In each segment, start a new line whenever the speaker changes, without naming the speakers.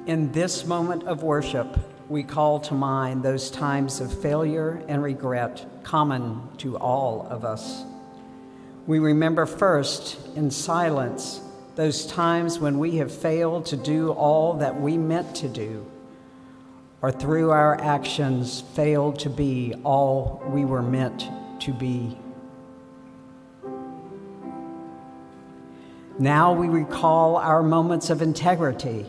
In this moment of worship, we call to mind those times of failure and regret common to all of us. We remember first, in silence, those times when we have failed to do all that we meant to do, or through our actions failed to be all we were meant to be. Now we recall our moments of integrity,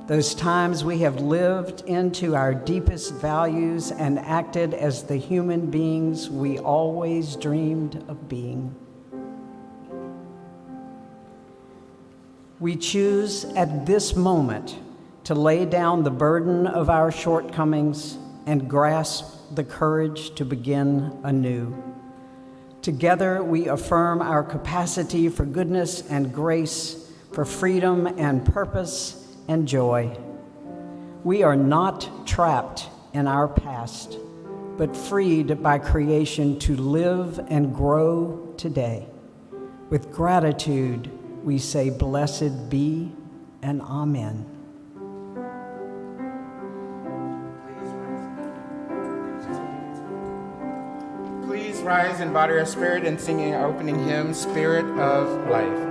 those times we have lived into our deepest values and acted as the human beings we always dreamed of being. We choose at this moment to lay down the burden of our shortcomings and grasp the courage to begin anew. Together, we affirm our capacity for goodness and grace, for freedom and purpose and joy. We are not trapped in our past, but freed by creation to live and grow today. With gratitude, we say, "Blessed be," and amen.
Please rise in body or spirit and singing our opening hymn, Spirit of Life.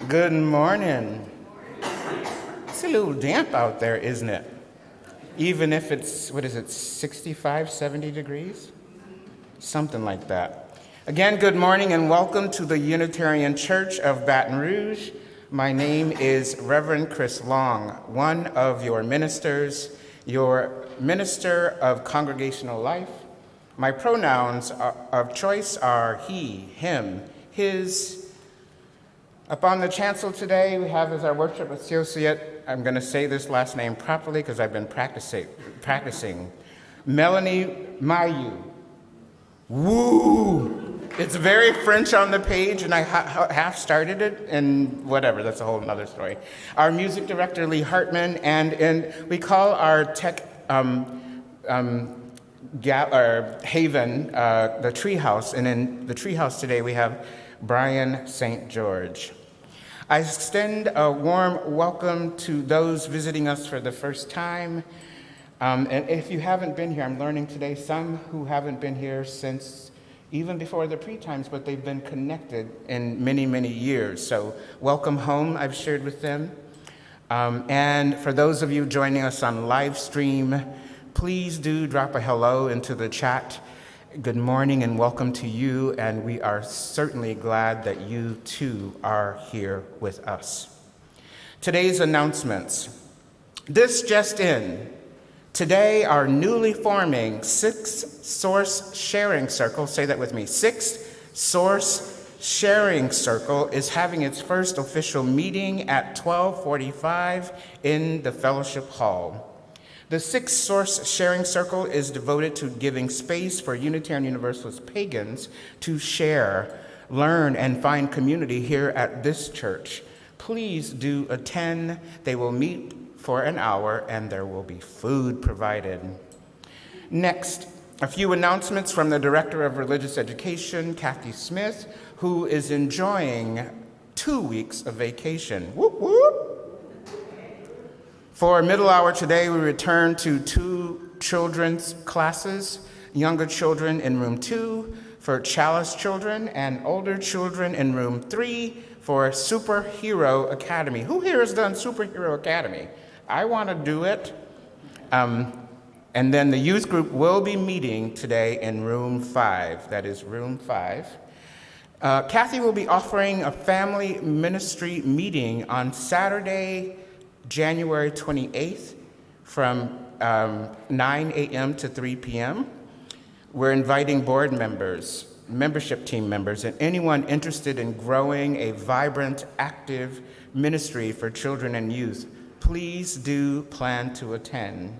Good morning. It's a little damp out there, isn't it? Even if it's, 65, 70 degrees? Something like that. Again, good morning and welcome to the Unitarian Church of Baton Rouge. My name is Reverend Chris Long, one of your ministers, your minister of congregational life. My pronouns of choice are he, him, his. Up on the chancel today, we have as our worship associate, I'm going to say this last name properly because I've been practicing, Melanie Mayu. Woo! It's very French on the page, and I half started it, and whatever, that's a whole other story. Our music director, Lee Hartman, and we call our tech haven the treehouse, and in the treehouse today we have Brian St. George. I extend a warm welcome to those visiting us for the first time. And if you haven't been here, I'm learning today some who haven't been here since even before the pre-times, but they've been connected in many, many years. So welcome home, I've shared with them. And for those of you joining us on live stream, please do drop a hello into the chat. Good morning and welcome to you, and we are certainly glad that you too are here with us. Today's announcements. This just in. Today, our newly forming Sixth Source Sharing Circle, say that with me, Sixth Source Sharing Circle is having its first official meeting at 12:45 in the Fellowship Hall. The Sixth Source Sharing Circle is devoted to giving space for Unitarian Universalist pagans to share, learn, and find community here at this church. Please do attend. They will meet for an hour, and there will be food provided. Next, a few announcements from the Director of Religious Education, Kathy Smith, who is enjoying 2 weeks of vacation. Whoop, whoop. For middle hour today, we return to 2 children's classes, younger children in room 2 for Chalice children and older children in room 3 for Superhero Academy. Who here has done Superhero Academy? I want to do it. And then the youth group will be meeting today in room 5. That is room 5. Kathy will be offering a family ministry meeting on Saturday, January 28th from 9 a.m. to 3 p.m. We're inviting board members, membership team members, and anyone interested in growing a vibrant, active ministry for children and youth. Please do plan to attend.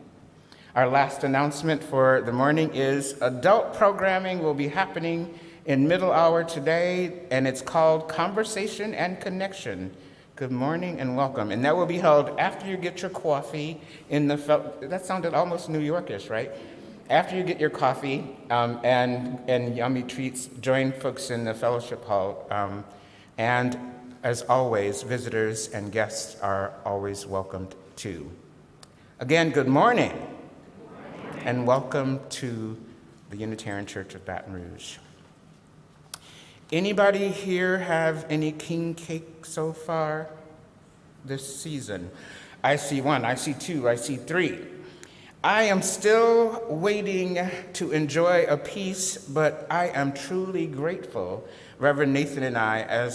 Our last announcement for the morning is adult programming will be happening in middle hour today, and it's called Conversation and Connection. Good morning and welcome. And that will be held after you get your coffee in the, that sounded almost New Yorkish, right? After you get your coffee and yummy treats, join folks in the fellowship hall. And as always, visitors and guests are always welcomed too. Again, good morning. And welcome to the Unitarian Church of Baton Rouge. Anybody here have any king cake so far this season? I see 1, I see 2, I see 3. I am still waiting to enjoy a piece, but I am truly grateful, Reverend Nathan and I,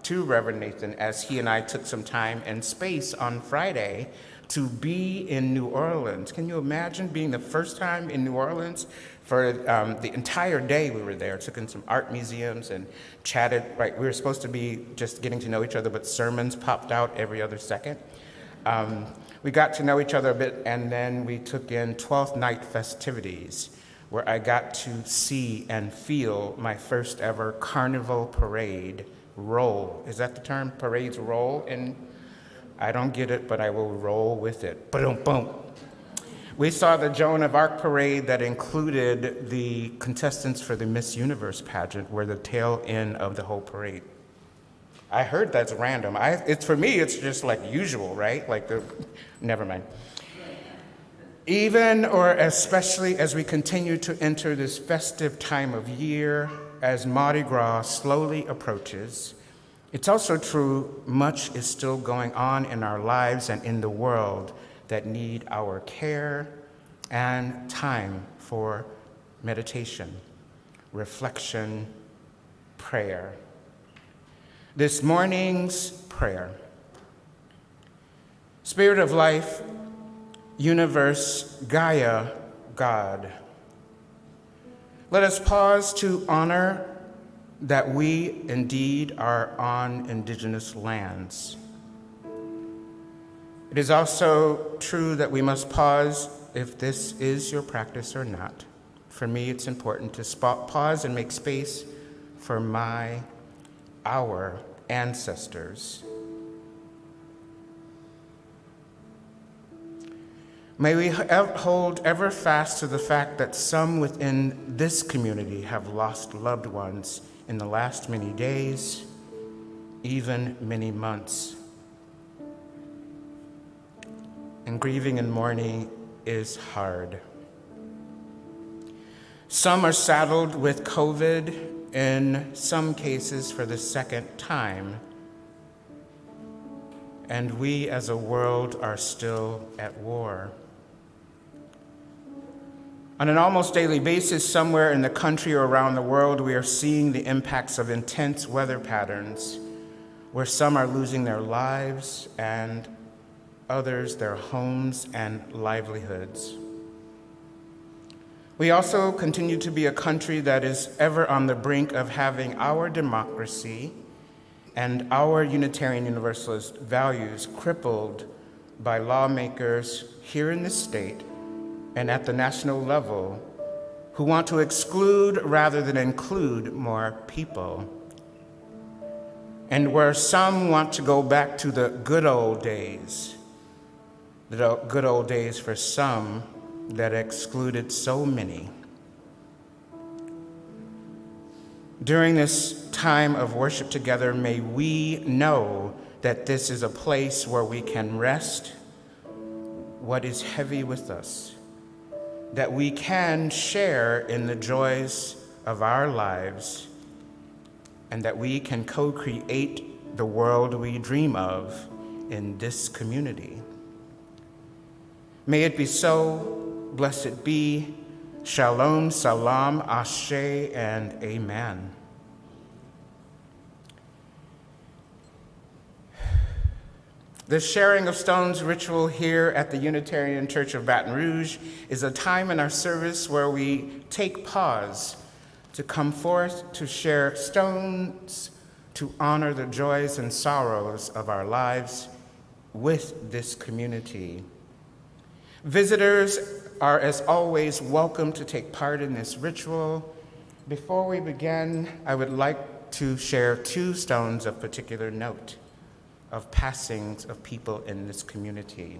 to Reverend Nathan, as he and I took some time and space on Friday to be in New Orleans. Can you imagine being the first time in New Orleans? For the entire day we were there, took in some art museums and chatted. Right, we were supposed to be just getting to know each other, but sermons popped out every other second. We got to know each other a bit, and then we took in 12th night festivities, where I got to see and feel my first ever carnival parade roll. Is that the term? Parades roll? And I don't get it, but I will roll with it. Boom, boom. We saw the Joan of Arc parade that included the contestants for the Miss Universe pageant, were the tail end of the whole parade. I heard that's random. It's for me, it's just like usual, right? Never mind. Even or especially as we continue to enter this festive time of year, as Mardi Gras slowly approaches, it's also true much is still going on in our lives and in the world that need our care and time for meditation, reflection, prayer. This morning's prayer. Spirit of life, universe, Gaia, God. Let us pause to honor that we indeed are on indigenous lands. It is also true that we must pause if this is your practice or not. For me, it's important to pause and make space for our ancestors. May we hold ever fast to the fact that some within this community have lost loved ones in the last many days, even many months. And grieving and mourning is hard. Some are saddled with COVID, in some cases for the second time. And we as a world are still at war. On an almost daily basis, somewhere in the country or around the world, we are seeing the impacts of intense weather patterns, where some are losing their lives and others their homes and livelihoods. We also continue to be a country that is ever on the brink of having our democracy and our Unitarian Universalist values crippled by lawmakers here in the state and at the national level who want to exclude rather than include more people. And where some want to go back to the good old days for some that excluded so many. During this time of worship together, may we know that this is a place where we can rest what is heavy with us, that we can share in the joys of our lives, and that we can co-create the world we dream of in this community. May it be so, blessed be, shalom, salam, ashe, and amen. The sharing of stones ritual here at the Unitarian Church of Baton Rouge is a time in our service where we take pause to come forth to share stones to honor the joys and sorrows of our lives with this community. Visitors are, as always, welcome to take part in this ritual. Before we begin, I would like to share 2 stones of particular note of passings of people in this community.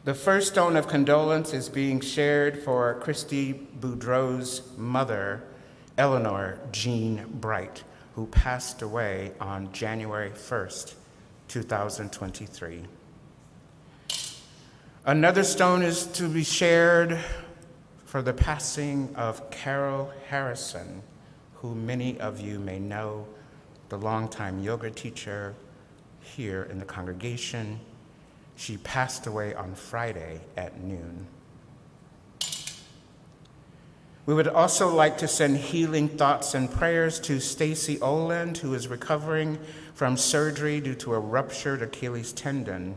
The first stone of condolence is being shared for Christy Boudreau's mother, Eleanor Jean Bright, who passed away on January 1st, 2023. Another stone is to be shared for the passing of Carol Harrison, who many of you may know, the longtime yoga teacher here in the congregation. She passed away on Friday at noon. We would also like to send healing thoughts and prayers to Stacy Oland, who is recovering from surgery due to a ruptured Achilles tendon.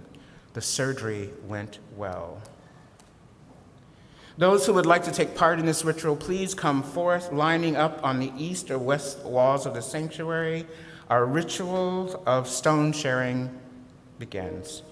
The surgery went well. Those who would like to take part in this ritual, please come forth, lining up on the east or west walls of the sanctuary. Our ritual of stone sharing begins.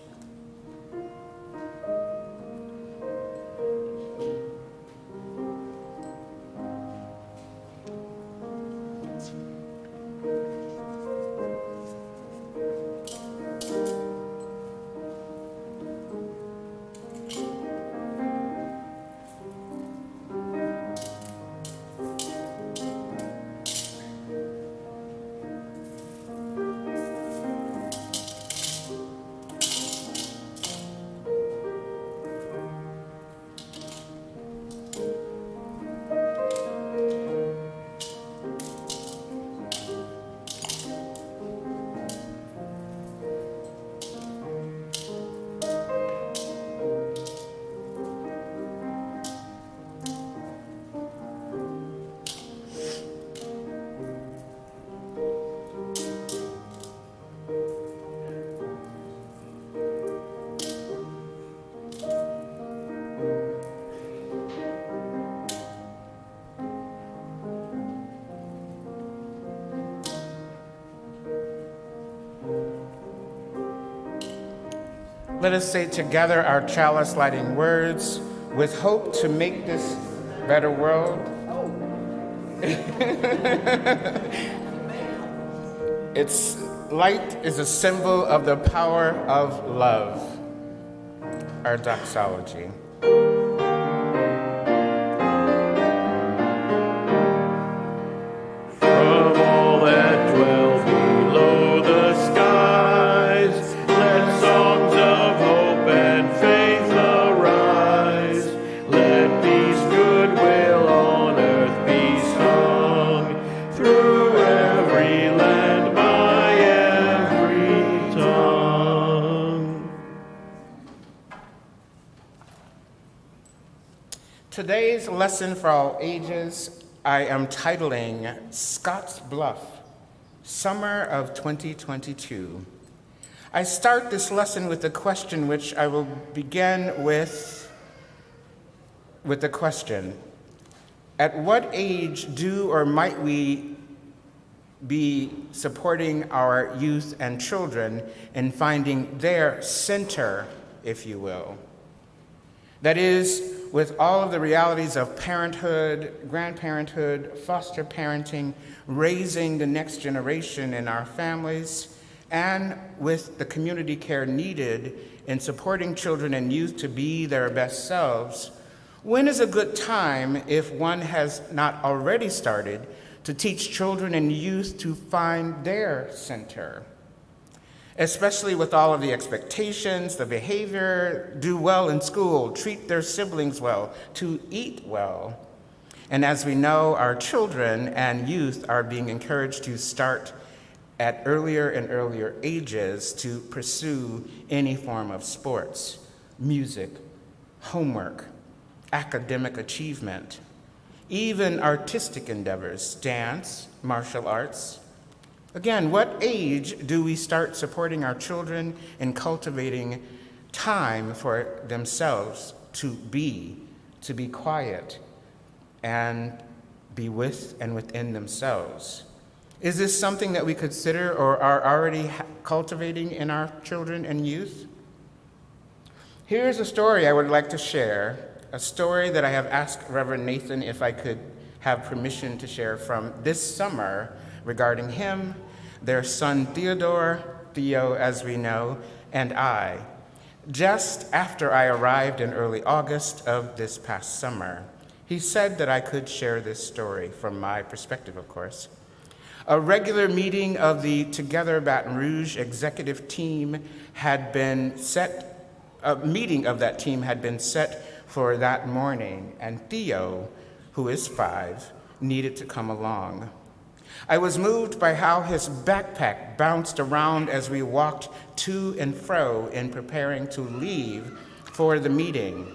Let us say together our chalice lighting words with hope to make this better world. Its light is a symbol of the power of love. Our doxology. Today's lesson for all ages I am titling Scotts Bluff, Summer of 2022. I start this lesson with a question which I will begin with the question, at what age do or might we be supporting our youth and children in finding their center, if you will? That is, with all of the realities of parenthood, grandparenthood, foster parenting, raising the next generation in our families, and with the community care needed in supporting children and youth to be their best selves, when is a good time, if one has not already started, to teach children and youth to find their center? Especially with all of the expectations, the behavior, do well in school, treat their siblings well, to eat well. And as we know, our children and youth are being encouraged to start at earlier and earlier ages to pursue any form of sports, music, homework, academic achievement, even artistic endeavors, dance, martial arts. Again, what age do we start supporting our children in cultivating time for themselves to be quiet and be with and within themselves? Is this something that we consider or are already cultivating in our children and youth? Here's a story I would like to share, a story that I have asked Reverend Nathan if I could have permission to share from this summer regarding him, their son Theo, as we know, and I, just after I arrived in early August of this past summer. He said that I could share this story from my perspective, of course. A regular meeting of the Together Baton Rouge executive team had been set, a meeting of that team had been set for that morning, and Theo, who is 5, needed to come along. I was moved by how his backpack bounced around as we walked to and fro in preparing to leave for the meeting.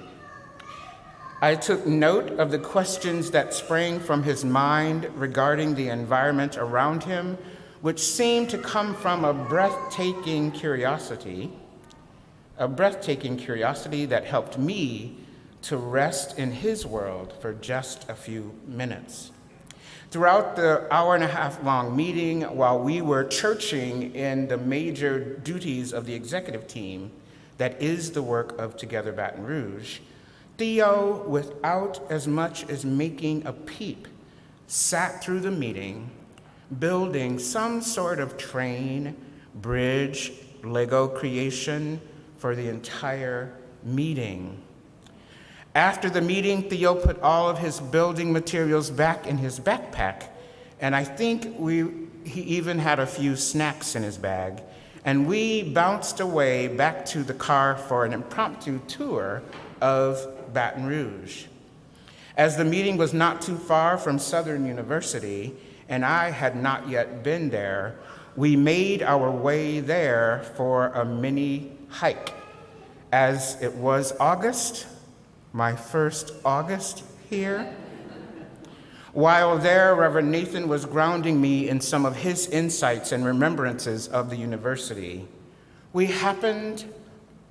I took note of the questions that sprang from his mind regarding the environment around him, which seemed to come from a breathtaking curiosity that helped me to rest in his world for just a few minutes. Throughout the hour-and-a-half-long meeting, while we were churching in the major duties of the executive team, that is the work of Together Baton Rouge, Theo, without as much as making a peep, sat through the meeting, building some sort of train, bridge, Lego creation for the entire meeting. After the meeting, Theo put all of his building materials back in his backpack, and I think he even had a few snacks in his bag, and we bounced away back to the car for an impromptu tour of Baton Rouge. As the meeting was not too far from Southern University, and I had not yet been there, we made our way there for a mini hike. As it was August, my first August here. While there, Reverend Nathan was grounding me in some of his insights and remembrances of the university. We happened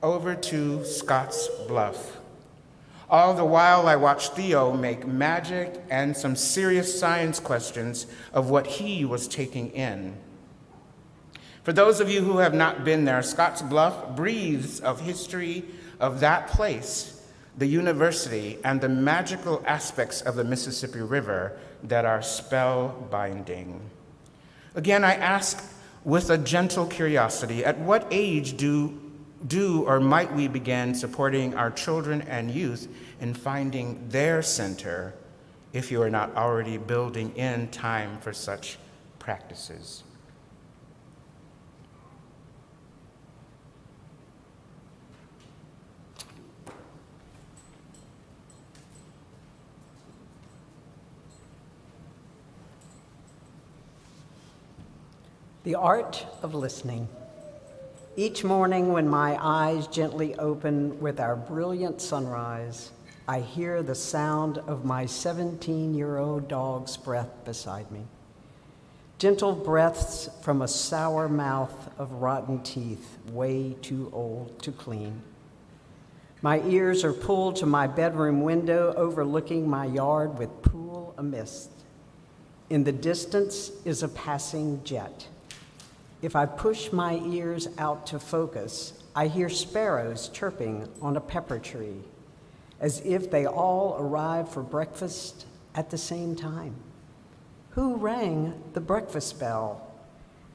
over to Scotts Bluff. All the while, I watched Theo make magic and some serious science questions of what he was taking in. For those of you who have not been there, Scotts Bluff breathes of history of that place, the university, and the magical aspects of the Mississippi River that are spellbinding. Again, I ask with a gentle curiosity, at what age do or might we begin supporting our children and youth in finding their center, if you are not already building in time for such practices?
The art of listening. Each morning when my eyes gently open with our brilliant sunrise, I hear the sound of my 17-year-old dog's breath beside me. Gentle breaths from a sour mouth of rotten teeth, way too old to clean. My ears are pulled to my bedroom window overlooking my yard with pool amist. In the distance is a passing jet. If I push my ears out to focus, I hear sparrows chirping on a pepper tree, as if they all arrive for breakfast at the same time. Who rang the breakfast bell?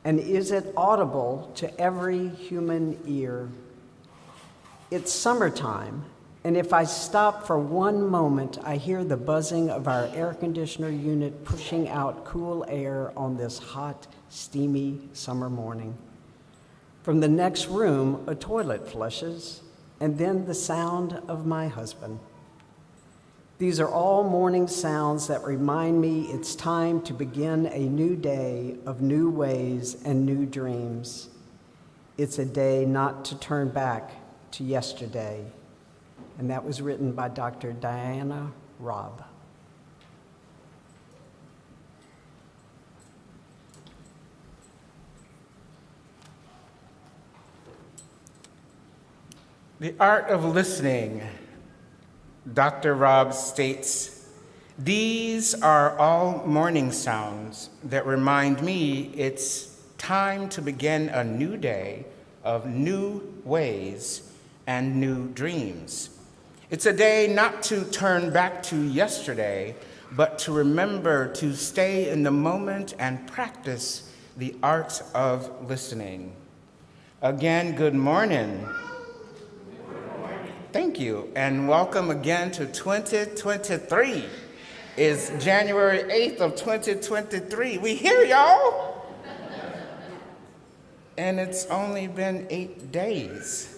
And is it audible to every human ear? It's summertime, and if I stop for one moment, I hear the buzzing of our air conditioner unit pushing out cool air on this hot, steamy summer morning. From the next room, a toilet flushes, and then the sound of my husband. These are all morning sounds that remind me it's time to begin a new day of new ways and new dreams. It's a day not to turn back to yesterday. And that was written by Dr. Diana Robb.
The art of listening, Dr. Robb states, these are all morning sounds that remind me it's time to begin a new day of new ways and new dreams. It's a day not to turn back to yesterday, but to remember to stay in the moment and practice the art of listening. Again, good morning. Thank you, and welcome again to 2023. It's January 8th of 2023. We here, y'all. And it's only been 8 days.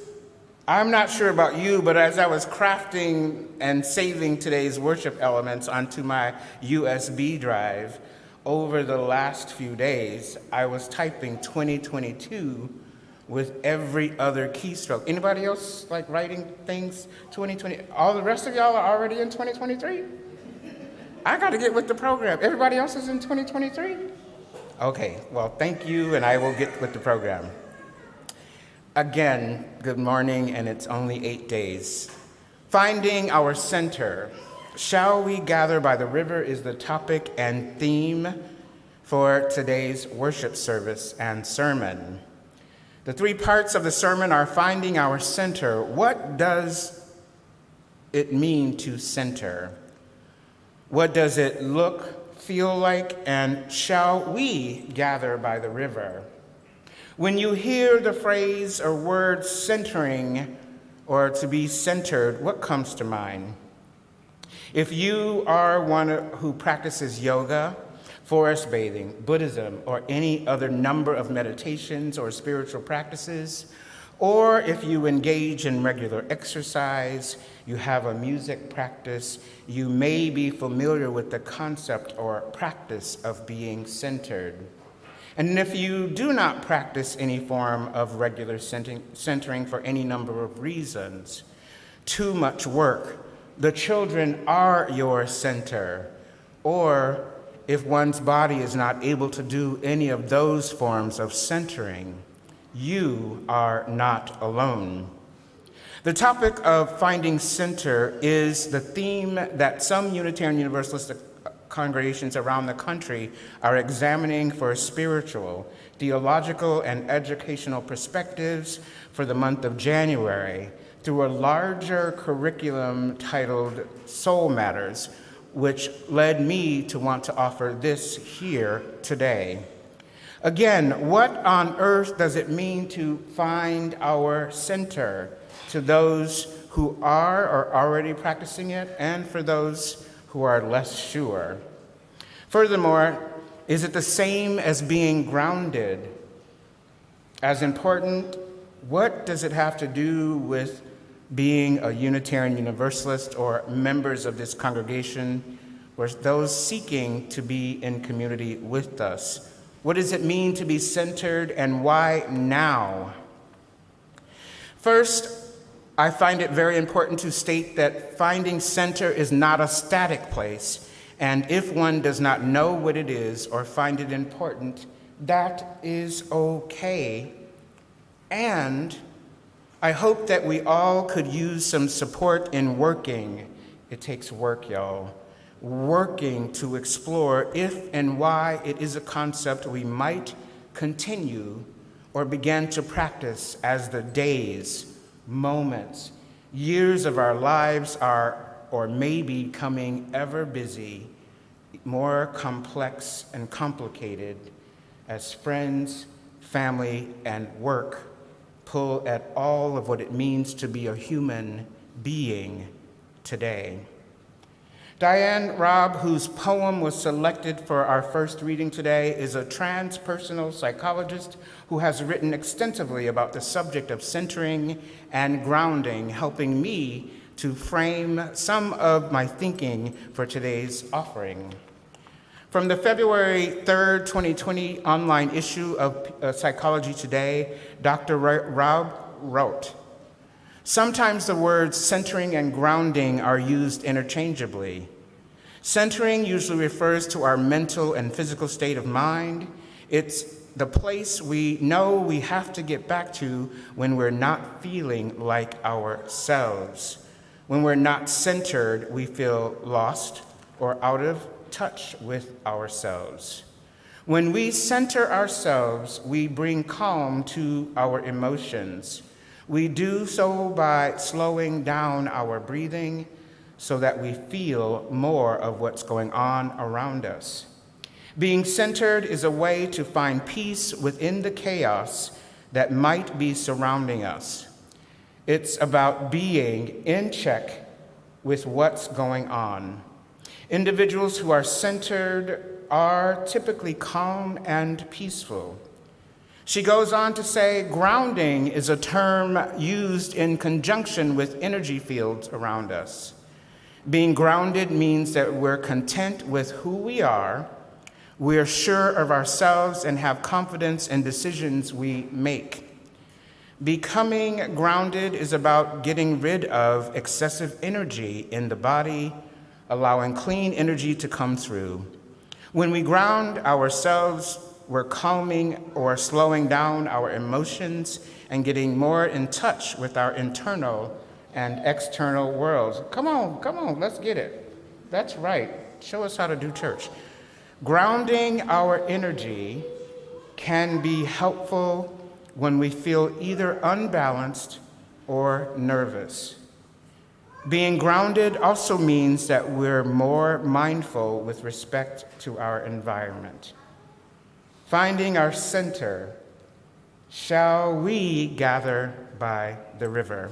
I'm not sure about you, but as I was crafting and saving today's worship elements onto my USB drive, over the last few days, I was typing 2022 with every other keystroke. Anybody else like writing things 2020? All the rest of y'all are already in 2023? I got to get with the program. Everybody else is in 2023? Okay, well, thank you, and I will get with the program. Again, good morning, and it's only 8 days. Finding our center. Shall we gather by the river is the topic and theme for today's worship service and sermon. The 3 parts of the sermon are finding our center. What does it mean to center? What does it look, feel like, and shall we gather by the river? When you hear the phrase or word centering or to be centered, what comes to mind? If you are one who practices yoga, forest bathing, Buddhism, or any other number of meditations or spiritual practices, or if you engage in regular exercise, you have a music practice, you may be familiar with the concept or practice of being centered. And if you do not practice any form of regular centering for any number of reasons, too much work, the children are your center, or if one's body is not able to do any of those forms of centering, you are not alone. The topic of finding center is the theme that some Unitarian Universalist congregations around the country are examining for spiritual, theological, and educational perspectives for the month of January through a larger curriculum titled Soul Matters, which led me to want to offer this here today. Again, what on earth does it mean to find our center to those who are or already practicing it and for those who are less sure? Furthermore, is it the same as being grounded? As important, what does it have to do with being a Unitarian Universalist or members of this congregation or those seeking to be in community with us? What does it mean to be centered and why now? First, I find it very important to state that finding center is not a static place, and if one does not know what it is or find it important, that is okay. And I hope that we all could use some support in working. It takes work, y'all. Working to explore if and why it is a concept we might continue or begin to practice as the days, moments, years of our lives are or may be becoming ever busy, more complex and complicated as friends, family, and work pull at all of what it means to be a human being today. Diane Robb, whose poem was selected for our first reading today, is a transpersonal psychologist who has written extensively about the subject of centering and grounding, helping me to frame some of my thinking for today's offering. From the February 3rd, 2020 online issue of Psychology Today, Dr. Robb wrote, "Sometimes the words centering and grounding are used interchangeably. Centering usually refers to our mental and physical state of mind. It's the place we know we have to get back to when we're not feeling like ourselves. When we're not centered, we feel lost or out of touch with ourselves. When we center ourselves, we bring calm to our emotions. We do so by slowing down our breathing so that we feel more of what's going on around us. Being centered is a way to find peace within the chaos that might be surrounding us. It's about being in check with what's going on. Individuals who are centered are typically calm and peaceful." She goes on to say, "Grounding is a term used in conjunction with energy fields around us. Being grounded means that we're content with who we are, we're sure of ourselves, and have confidence in decisions we make. Becoming grounded is about getting rid of excessive energy in the body, allowing clean energy to come through. When we ground ourselves, we're calming or slowing down our emotions and getting more in touch with our internal and external worlds." Come on, let's get it. That's right. Show us how to do church. Grounding our energy can be helpful when we feel either unbalanced or nervous. Being grounded also means that we're more mindful with respect to our environment. Finding our center, shall we gather by the river?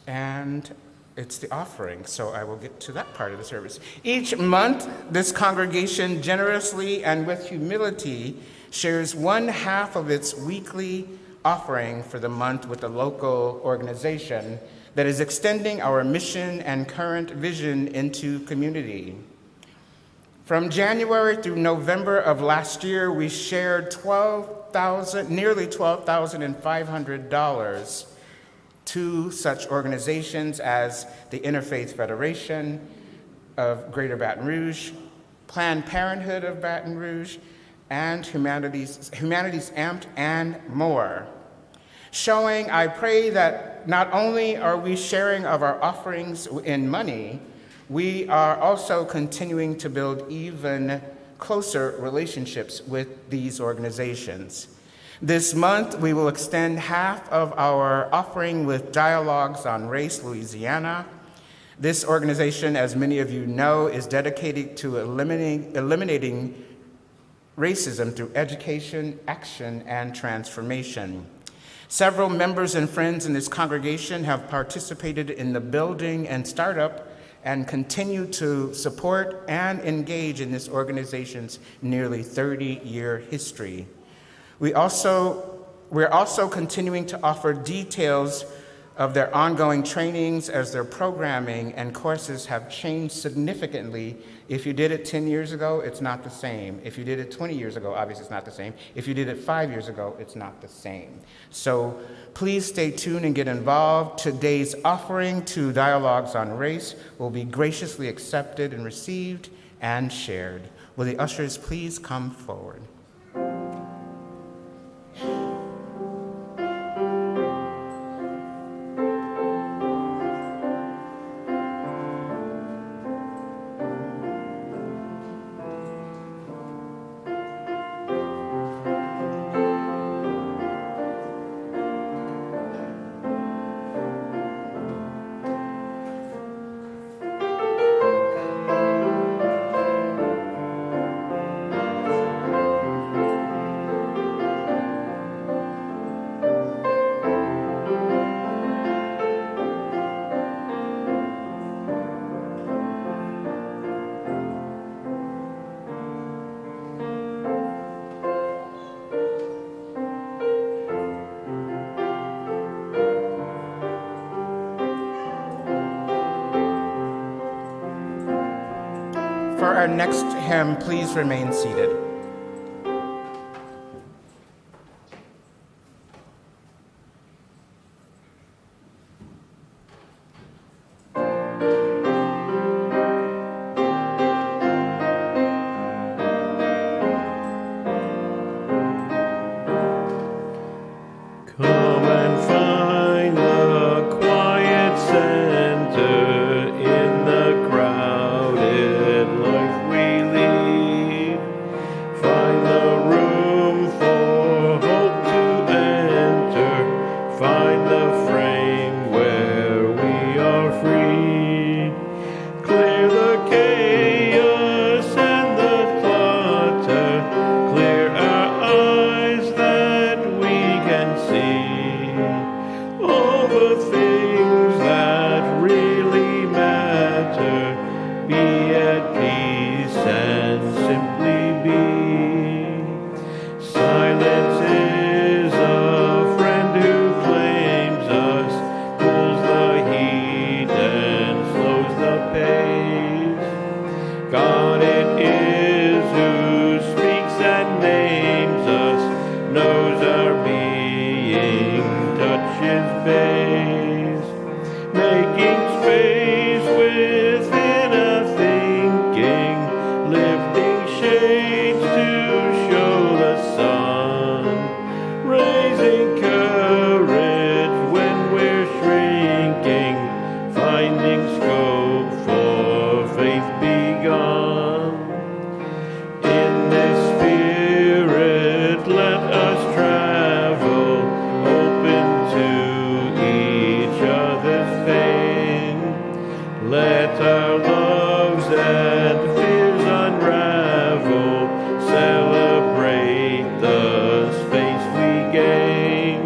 And it's the offering, so I will get to that part of the service. Each month, this congregation generously and with humility shares 1/2 of its weekly offering for the month with a local organization that is extending our mission and current vision into community. From January through November of last year, we shared nearly $12,500 to such organizations as the Interfaith Federation of Greater Baton Rouge, Planned Parenthood of Baton Rouge, and Humanities Amped, and more. Showing, I pray, that not only are we sharing of our offerings in money, we are also continuing to build even closer relationships with these organizations. This month, we will extend 1/2 of our offering with Dialogues on Race Louisiana. This organization, as many of you know, is dedicated to eliminating racism through education, action, and transformation. Several members and friends in this congregation have participated in the building and startup and continue to support and engage in this organization's nearly 30-year history. We're also continuing to offer details of their ongoing trainings as their programming and courses have changed significantly. If you did it 10 years ago, it's not the same. If you did it 20 years ago, obviously it's not the same. If you did it 5 years ago, it's not the same. So please stay tuned and get involved. Today's offering to Dialogues on Race will be graciously accepted and received and shared. Will the ushers please come forward? For our next hymn, please remain seated.
Come and find the quiet center in the crowded life we lead. Find the room for hope to enter. Find the frame where we are free. Clear the chaos and the clutter. Clear our eyes that we can see all the things that really matter. Be at peace and simply be. Silence is a friend who claims us, pulls the heat and slows the pace. God it is who speaks and names us, knows our being, touches base, making space within our thinking, lifting shades to show the sun, raising courage when we're shrinking, finding scope for faith begun. In this spirit, let us travel, open to each other's pain. Let our loves and fears unravel, celebrate the space we gain.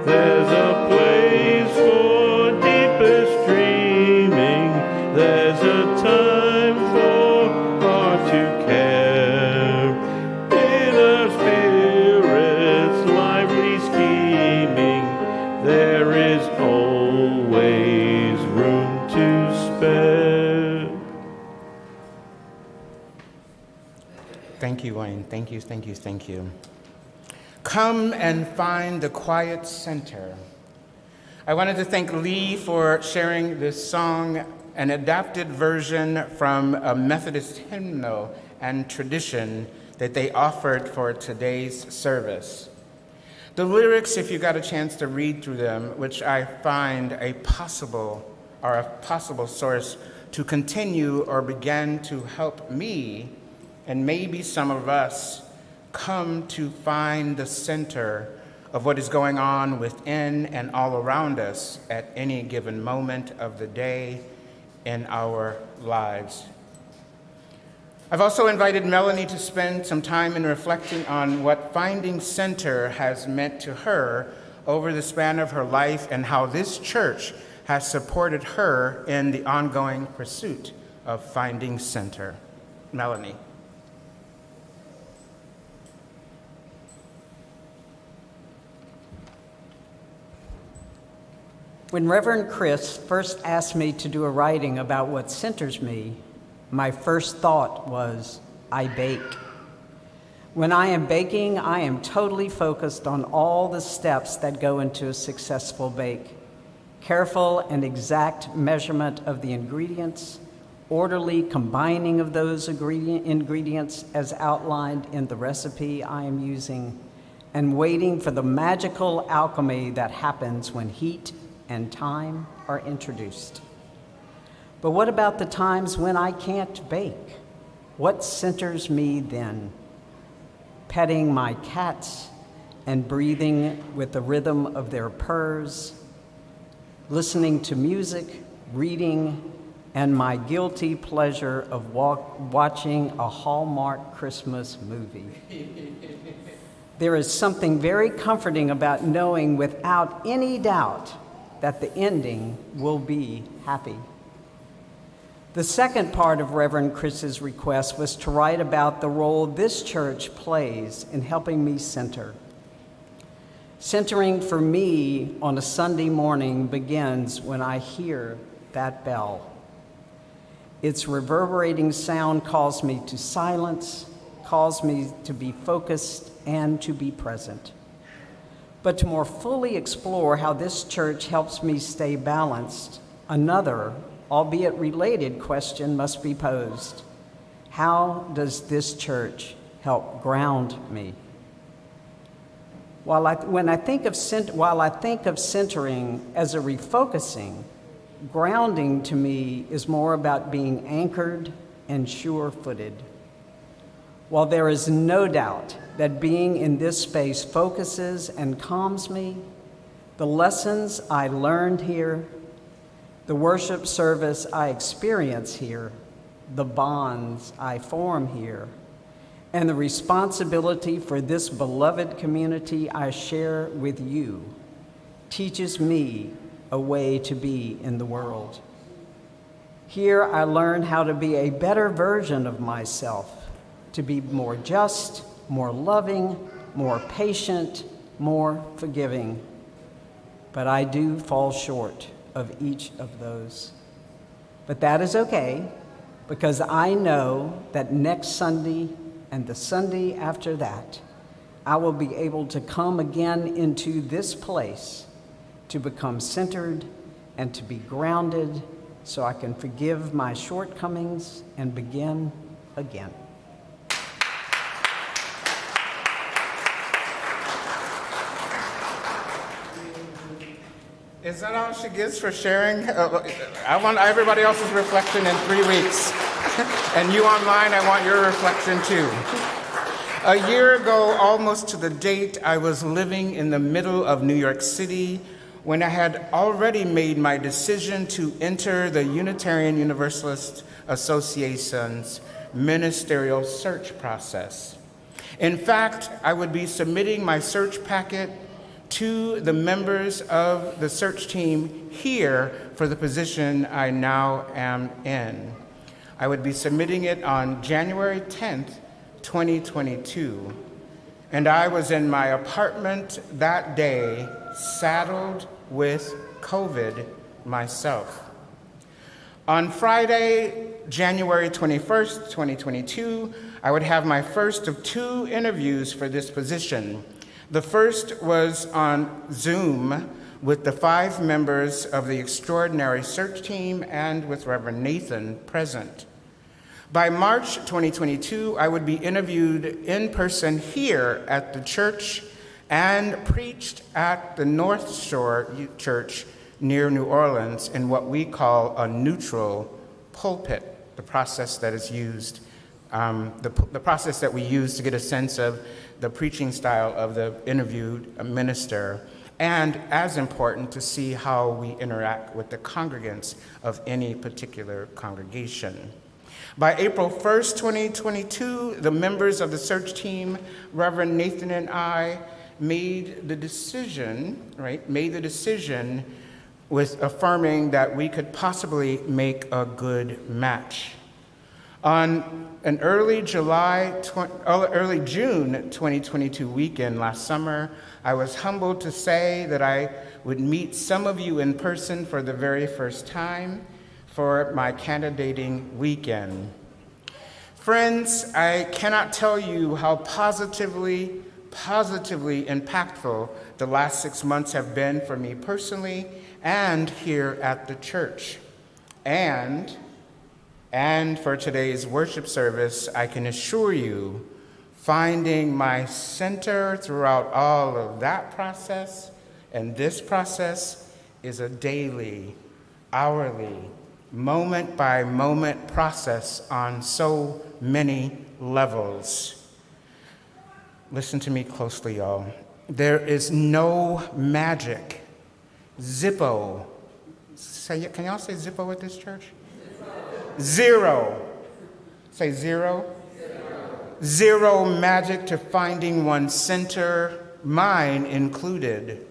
There's a place for deepest dreaming, there's a time for heart to care. In our spirits lively scheming, there is always room to spare.
Thank you, Wayne. Thank you, thank you, thank you. Come and find the quiet center. I wanted to thank Lee for sharing this song, an adapted version from a Methodist hymnal and tradition that they offered for today's service. The lyrics, if you got a chance to read through them, which I find a possible source to continue or begin to help me and maybe some of us come to find the center of what is going on within and all around us at any given moment of the day in our lives. I've also invited Melanie to spend some time in reflecting on what finding center has meant to her over the span of her life and how this church has supported her in the ongoing pursuit of finding center. Melanie.
When Reverend Chris first asked me to do a writing about what centers me, my first thought was, I bake. When I am baking, I am totally focused on all the steps that go into a successful bake. Careful and exact measurement of the ingredients, orderly combining of those ingredients as outlined in the recipe I am using, and waiting for the magical alchemy that happens when heat and time are introduced. But what about the times when I can't bake? What centers me then? Petting my cats and breathing with the rhythm of their purrs, listening to music, reading, and my guilty pleasure of watching a Hallmark Christmas movie. There is something very comforting about knowing without any doubt that the ending will be happy. The second part of Reverend Chris's request was to write about the role this church plays in helping me center. Centering for me on a Sunday morning begins when I hear that bell. Its reverberating sound calls me to silence, calls me to be focused and to be present. But to more fully explore how this church helps me stay balanced, another, albeit related, question must be posed. How does this church help ground me? While I think of centering as a refocusing, grounding to me is more about being anchored and sure-footed. While there is no doubt that being in this space focuses and calms me, the lessons I learned here, the worship service I experience here, the bonds I form here, and the responsibility for this beloved community I share with you teaches me a way to be in the world. Here I learn how to be a better version of myself, to be more just, more loving, more patient, more forgiving. But I do fall short of each of those. But that is okay, because I know that next Sunday and the Sunday after that, I will be able to come again into this place to become centered and to be grounded so I can forgive my shortcomings and begin again.
Is that all she gives for sharing? I want everybody else's reflection in 3 weeks. And you online, I want your reflection too. A year ago, almost to the date, I was living in the middle of New York City when I had already made my decision to enter the Unitarian Universalist Association's ministerial search process. In fact, I would be submitting my search packet to the members of the search team here for the position I now am in. I would be submitting it on January 10th, 2022. And I was in my apartment that day, saddled with COVID myself. On Friday, January 21st, 2022, I would have my first of 2 interviews for this position. The first was on Zoom with the 5 members of the extraordinary search team and with Reverend Nathan present. By March 2022, I would be interviewed in person here at the church and preached at the North Shore Church near New Orleans in what we call a neutral pulpit, the process that is used, the process that we use to get a sense of the preaching style of the interviewed minister, and as important, to see how we interact with the congregants of any particular congregation. By April 1st, 2022, the members of the search team, Reverend Nathan and I, made the decision with affirming that we could possibly make a good match. On an early June 2022 weekend last summer, I was humbled to say that I would meet some of you in person for the very first time for my candidating weekend. Friends, I cannot tell you how positively impactful the last 6 months have been for me personally and here at the church. And for today's worship service, I can assure you, finding my center throughout all of that process and this process is a daily, hourly, moment-by-moment process on so many levels. Listen to me closely, y'all. There is no magic. Zippo. Can y'all say Zippo at this church? Zero. Say zero. Zero magic to finding one's center, mine included.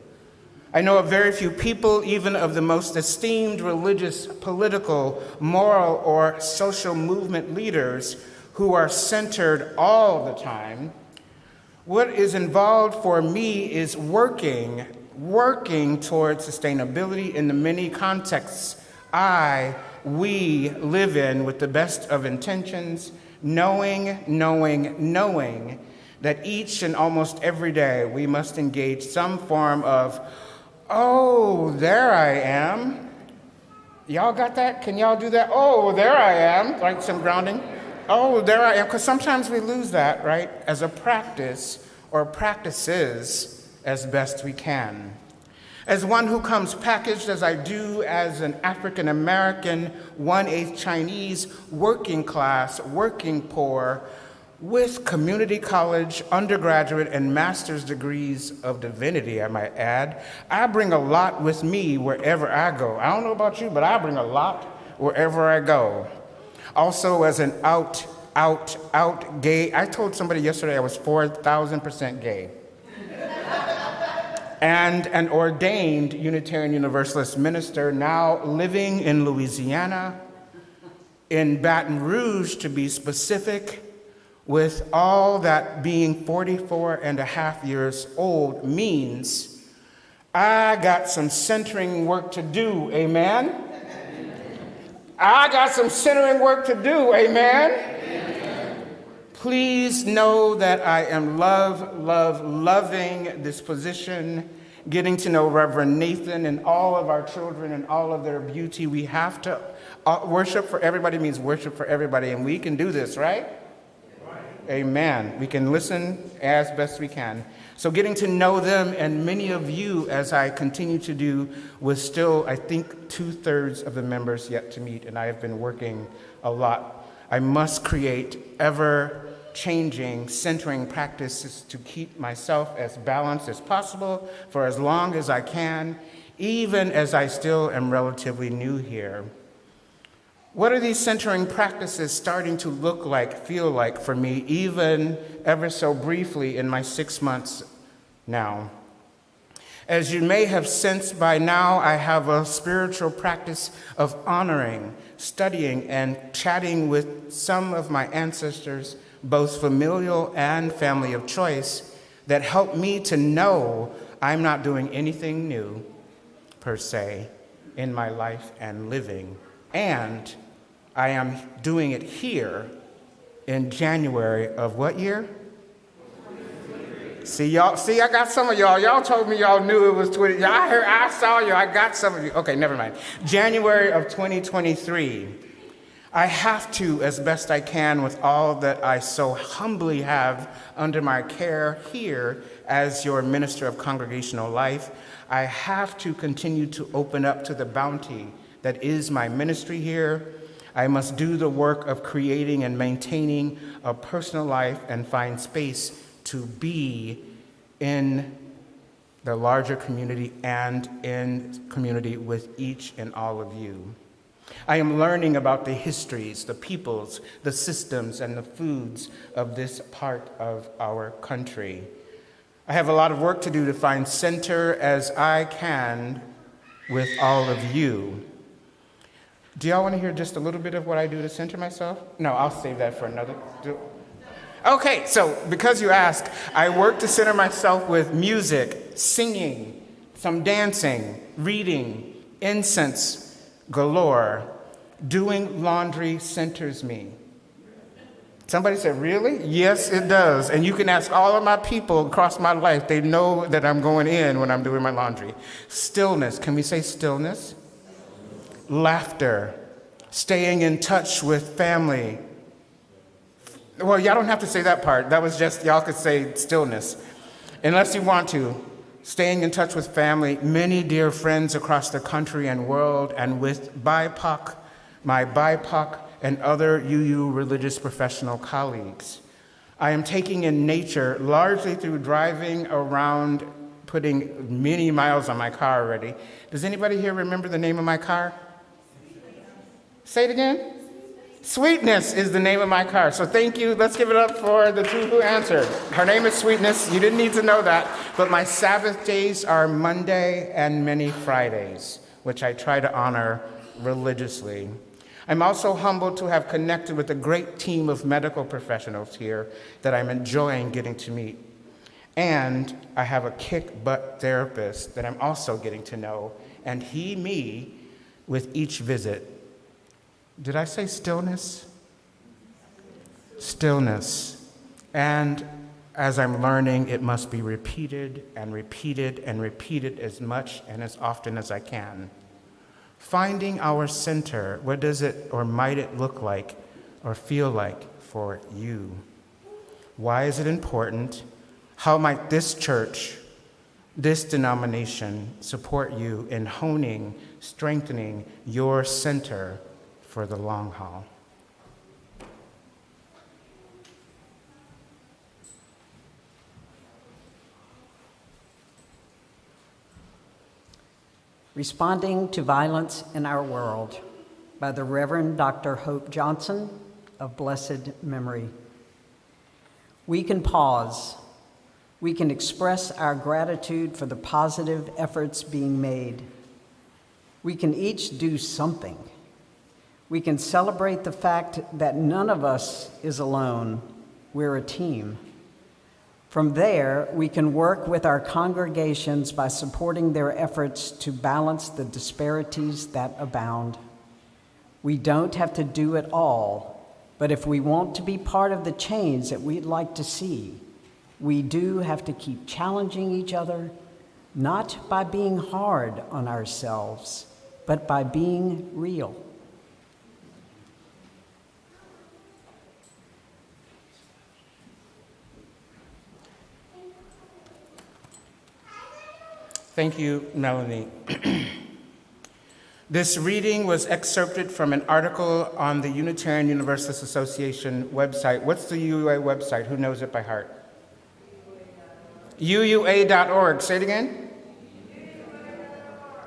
I know of very few people, even of the most esteemed religious, political, moral, or social movement leaders, who are centered all the time. What is involved for me is working towards sustainability in the many contexts we live in with the best of intentions, knowing that each and almost every day we must engage some form of, oh, there I am. Y'all got that? Can y'all do that? Oh, there I am, like some grounding. Oh, there I am, because sometimes we lose that, right, as a practice or practices as best we can. As one who comes packaged as I do as an African American, 1/8 Chinese, working class, working poor, with community college, undergraduate, and master's degrees of divinity, I might add, I bring a lot with me wherever I go. I don't know about you, but I bring a lot wherever I go. Also, as an out gay, I told somebody yesterday I was 4,000% gay. And an ordained Unitarian Universalist minister, now living in Louisiana, in Baton Rouge to be specific, with all that being 44 and a half years old means. I got some centering work to do, amen? I got some centering work to do, amen? Please know that I am loving this position, getting to know Reverend Nathan and all of our children and all of their beauty. We have to, worship for everybody means worship for everybody, and we can do this, right? Amen. We can listen as best we can. So getting to know them and many of you, as I continue to do, with still, I think, 2/3 of the members yet to meet, and I have been working a lot. I must create ever-changing, centering practices to keep myself as balanced as possible for as long as I can, even as I still am relatively new here. What are these centering practices starting to look like, feel like for me, even ever so briefly in my 6 months now? As you may have sensed by now, I have a spiritual practice of honoring, studying, and chatting with some of my ancestors, both familial and family of choice, that help me to know I'm not doing anything new, per se, in my life and living. And I am doing it here in January of what year? See, I got some of y'all. Y'all told me y'all knew it was 20. I saw you. I got some of you. Okay, never mind. January of 2023. I have to, as best I can, with all that I so humbly have under my care here as your minister of congregational life, I have to continue to open up to the bounty that is my ministry here. I must do the work of creating and maintaining a personal life and find space to be in the larger community and in community with each and all of you. I am learning about the histories, the peoples, the systems, and the foods of this part of our country. I have a lot of work to do to find center as I can with all of you. Do y'all want to hear just a little bit of what I do to center myself? No, I'll save that for another. Okay, so because you asked, I work to center myself with music, singing, some dancing, reading, incense galore. Doing laundry centers me. Somebody said, really? Yes, it does. And you can ask all of my people across my life. They know that I'm going in when I'm doing my laundry. Stillness. Can we say stillness? Laughter. Staying in touch with family. Well, y'all don't have to say that part. That was just, y'all could say stillness. Unless you want to. Staying in touch with family, many dear friends across the country and world, and with BIPOC, my BIPOC and other UU religious professional colleagues. I am taking in nature largely through driving around, putting many miles on my car already. Does anybody here remember the name of my car? Say it again. Sweetness is the name of my car. So thank you. Let's give it up for the two who answered. Her name is Sweetness. You didn't need to know that. But my Sabbath days are Monday and many Fridays, which I try to honor religiously. I'm also humbled to have connected with a great team of medical professionals here that I'm enjoying getting to meet. And I have a kick-butt therapist that I'm also getting to know, and he, me, with each visit. Did I say stillness? Stillness. And as I'm learning, it must be repeated and repeated and repeated as much and as often as I can. Finding our center, what does it or might it look like or feel like for you? Why is it important? How might this church, this denomination, support you in honing, strengthening your center for the long haul?
Responding to Violence in Our World by the Reverend Dr. Hope Johnson of blessed memory. We can pause. We can express our gratitude for the positive efforts being made. We can each do something. We can celebrate the fact that none of us is alone. We're a team. From there, we can work with our congregations by supporting their efforts to balance the disparities that abound. We don't have to do it all, but if we want to be part of the change that we'd like to see, we do have to keep challenging each other, not by being hard on ourselves, but by being real.
Thank you, Melanie. This reading was excerpted from an article on the Unitarian Universalist Association website. What's the UUA website? Who knows it by heart? UUA.org. Say it again.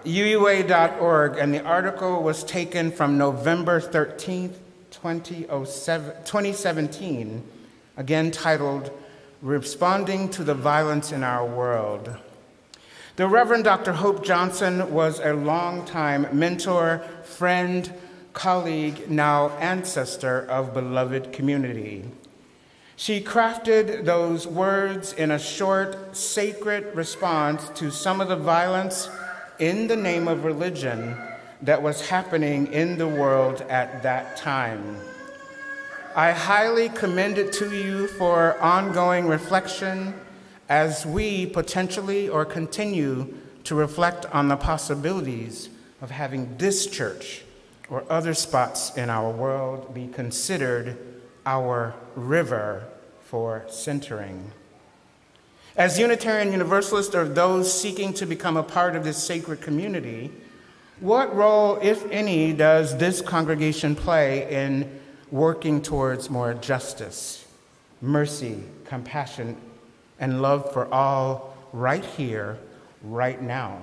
UUA.org. And the article was taken from November 13th, 2017, again titled, Responding to the Violence in Our World. The Reverend Dr. Hope Johnson was a longtime mentor, friend, colleague, now ancestor of beloved community. She crafted those words in a short, sacred response to some of the violence in the name of religion that was happening in the world at that time. I highly commend it to you for ongoing reflection as we potentially or continue to reflect on the possibilities of having this church or other spots in our world be considered our river for centering. As Unitarian Universalists or those seeking to become a part of this sacred community, what role, if any, does this congregation play in working towards more justice, mercy, compassion, and love for all right here, right now?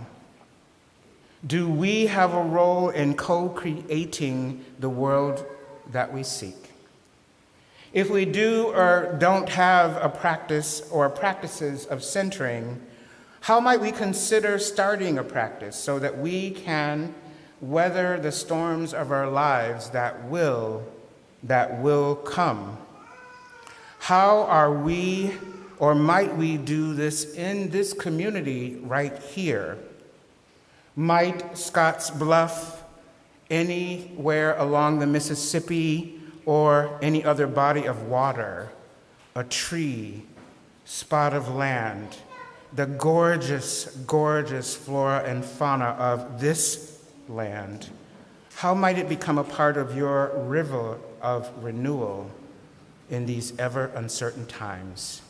Do we have a role in co-creating the world that we seek? If we do or don't have a practice or practices of centering, how might we consider starting a practice so that we can weather the storms of our lives that will come. How are we, or might we do this in this community right here? Might Scotts Bluff, anywhere along the Mississippi, or any other body of water, a tree, spot of land, the gorgeous, gorgeous flora and fauna of this land, how might it become a part of your river of renewal in these ever uncertain times?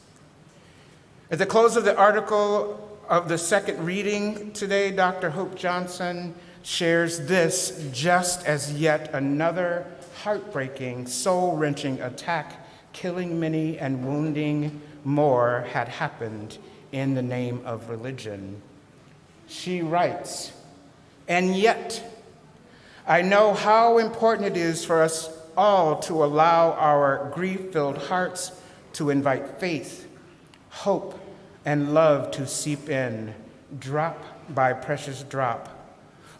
At the close of the article of the second reading today, Dr. Hope Johnson shares this just as yet another heartbreaking, soul-wrenching attack, killing many and wounding more, had happened in the name of religion. She writes, "And yet, I know how important it is for us all to allow our grief-filled hearts to invite faith, hope, and love to seep in, drop by precious drop.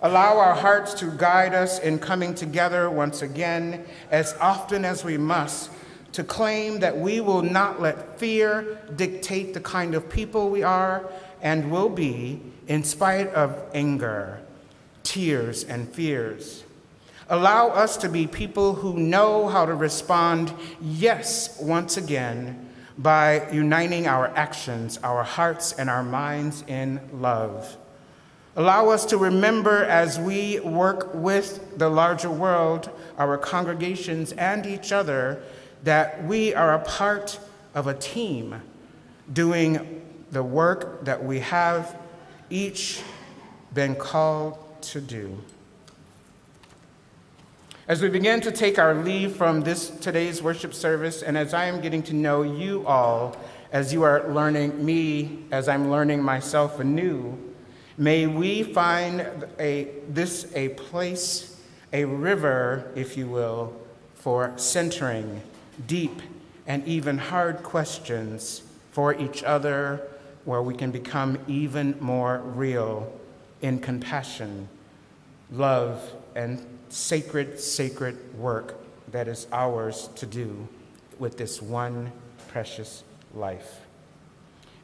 Allow our hearts to guide us in coming together once again, as often as we must, to claim that we will not let fear dictate the kind of people we are and will be, in spite of anger, tears, and fears. Allow us to be people who know how to respond, yes, once again, by uniting our actions, our hearts, and our minds in love. Allow us to remember as we work with the larger world, our congregations, and each other, that we are a part of a team doing the work that we have each been called to do." As we begin to take our leave from today's worship service, and as I am getting to know you all, as you are learning me, as I'm learning myself anew, may we find this a place, a river, if you will, for centering deep and even hard questions for each other, where we can become even more real in compassion, love, and sacred, sacred work that is ours to do with this one precious life.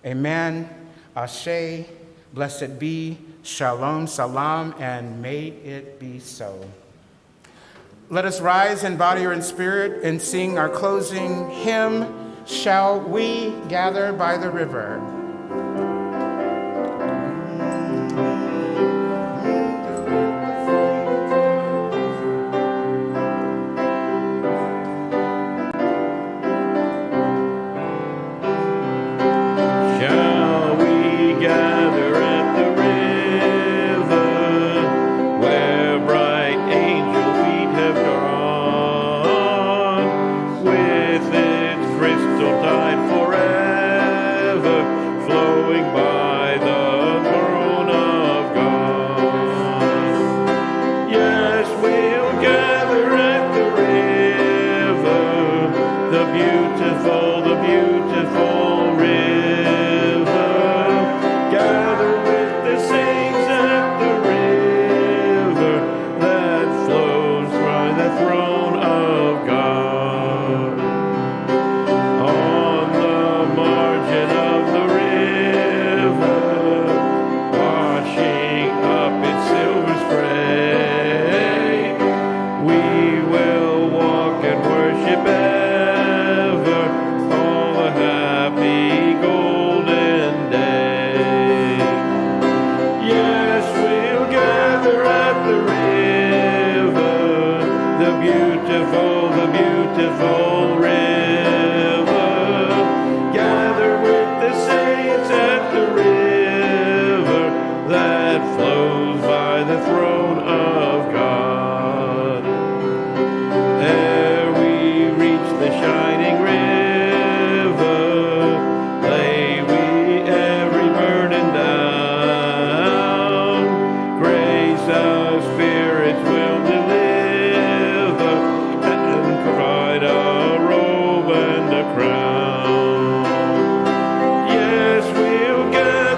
Amen, Ashe, blessed be, shalom, salam, and may it be so. Let us rise in body or in spirit and sing our closing hymn, "Shall We Gather by the River?"
Yes, we'll go.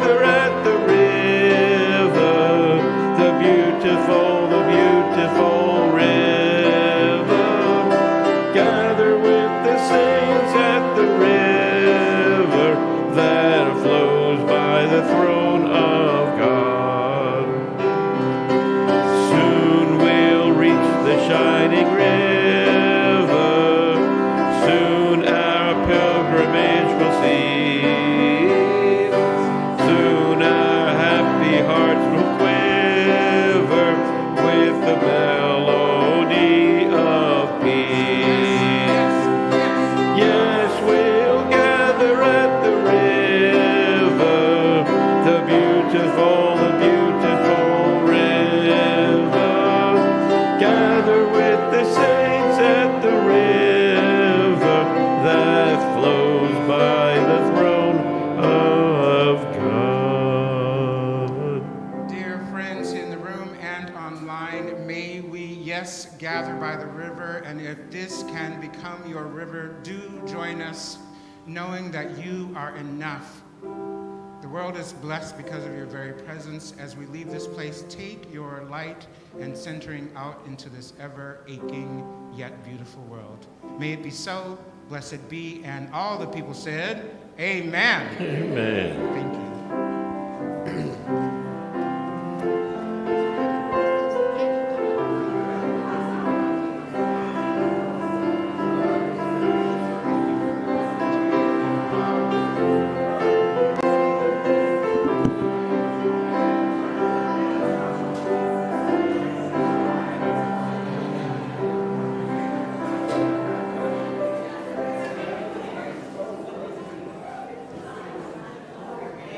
by the throne of God. Soon we'll reach the shining river. Soon our pilgrimage will cease. Soon our happy hearts will quiver with the melody of peace. Yes, we'll gather at the river, the beautiful river. Gather with the saints at the river that flows by the throne of God.
Dear friends in the room and online, may we, yes, gather by the river, and if this can become your river, do join us, knowing that you are enough. The world is blessed because of your very presence. As we leave this place, take your light and centering out into this ever-aching yet beautiful world. May it be so, blessed be, and all the people said, Amen.
Amen.